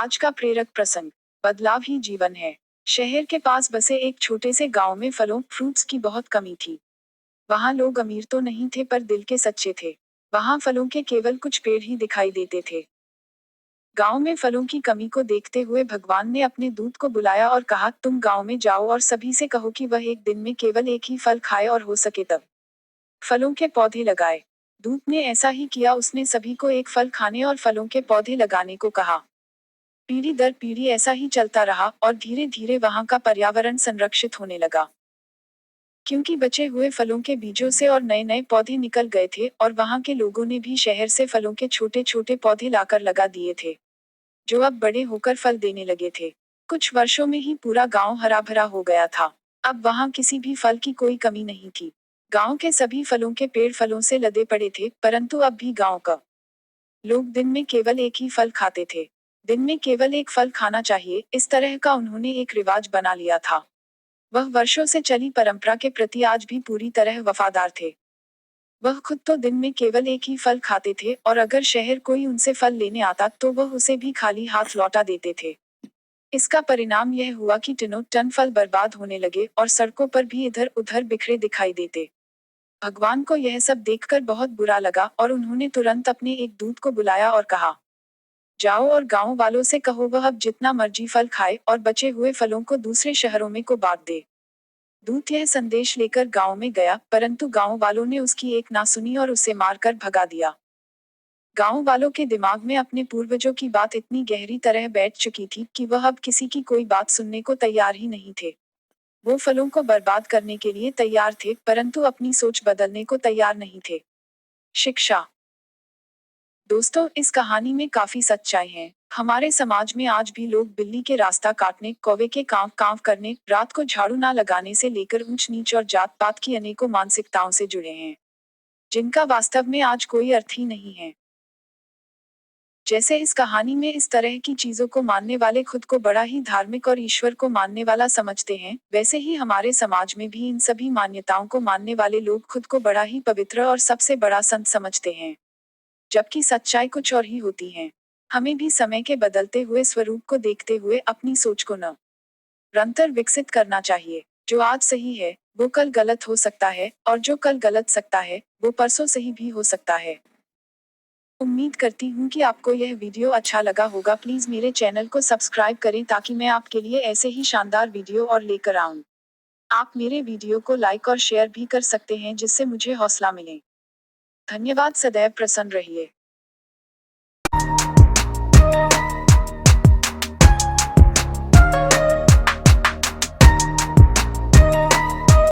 आज का प्रेरक प्रसंग, बदलाव ही जीवन है। शहर के पास बसे एक छोटे से गांव में फलों फ्रूट्स की बहुत कमी थी। वहां लोग अमीर तो नहीं थे पर दिल के सच्चे थे। वहां फलों के केवल कुछ पेड़ ही दिखाई देते थे। गांव में फलों की कमी को देखते हुए भगवान ने अपने दूत को बुलाया और कहा, तुम गांव में जाओ और सभी से कहो कि वह एक दिन में केवल एक ही फल खाए और हो सके तब फलों के पौधे लगाए। दूत ने ऐसा ही किया। उसने सभी को एक फल खाने और फलों के पौधे लगाने को कहा। पीढ़ी दर पीढ़ी ऐसा ही चलता रहा और धीरे धीरे वहां का पर्यावरण संरक्षित होने लगा। क्योंकि बचे हुए फलों के बीजों से और नए नए पौधे निकल गए थे और वहां के लोगों ने भी शहर से फलों के छोटे छोटे पौधे लाकर लगा दिए थे, जो अब बड़े होकर फल देने लगे थे। कुछ वर्षों में ही पूरा गांव हरा भरा हो गया था। अब वहां किसी भी फल की कोई कमी नहीं थी। गांव के सभी फलों के पेड़ फलों से लदे पड़े थे, परंतु अब भी गांव का लोग दिन में केवल एक ही फल खाते थे। दिन में केवल एक फल खाना चाहिए, इस तरह का उन्होंने एक रिवाज बना लिया था। वह वर्षों से चली परंपरा के प्रति आज भी पूरी तरह वफादार थे। वह खुद तो दिन में केवल एक ही फल खाते थे और अगर शहर कोई उनसे फल लेने आता तो वह उसे भी खाली हाथ लौटा देते थे। इसका परिणाम यह हुआ कि टनों टन फल बर्बाद होने लगे और सड़कों पर भी इधर उधर बिखरे दिखाई देते। भगवान को यह सब देखकर बहुत बुरा लगा और उन्होंने तुरंत अपने एक दूत को बुलाया और कहा, जाओ और गांव वालों से कहो वह अब जितना मर्जी फल खाए और बचे हुए फलों को दूसरे शहरों में को बांट दे। दूत यह संदेश लेकर गांव में गया, परंतु गांव वालों ने उसकी एक ना सुनी और उसे मारकर भगा दिया। गांव वालों के दिमाग में अपने पूर्वजों की बात इतनी गहरी तरह बैठ चुकी थी कि वह अब किसी की कोई बात सुनने को तैयार ही नहीं थे। वो फलों को बर्बाद करने के लिए तैयार थे, परंतु अपनी सोच बदलने को तैयार नहीं थे। शिक्षा। दोस्तों, इस कहानी में काफी सच्चाई है। हमारे समाज में आज भी लोग बिल्ली के रास्ता काटने, कौवे के कांव कांव करने, रात को झाड़ू ना लगाने से लेकर ऊंच नीच और जात पात की अनेकों मानसिकताओं से जुड़े हैं, जिनका वास्तव में आज कोई अर्थ ही नहीं है। जैसे इस कहानी में इस तरह की चीजों को मानने वाले खुद को बड़ा ही धार्मिक और ईश्वर को मानने वाला समझते हैं, वैसे ही हमारे समाज में भी इन सभी मान्यताओं को मानने वाले लोग खुद को बड़ा ही पवित्र और सबसे बड़ा संत समझते हैं, जबकि सच्चाई कुछ और ही होती है। हमें भी समय के बदलते हुए स्वरूप को देखते हुए अपनी सोच को निरंतर विकसित करना चाहिए। जो आज सही है वो कल गलत हो सकता है और जो कल गलत सकता है वो परसों सही भी हो सकता है। उम्मीद करती हूँ कि आपको यह वीडियो अच्छा लगा होगा। प्लीज मेरे चैनल को सब्सक्राइब करें ताकि मैं आपके लिए ऐसे ही शानदार वीडियो और लेकर आऊँ। आप मेरे वीडियो को लाइक और शेयर भी कर सकते हैं जिससे मुझे हौसला मिले। धन्यवाद। सदैव प्रसन्न रहिए।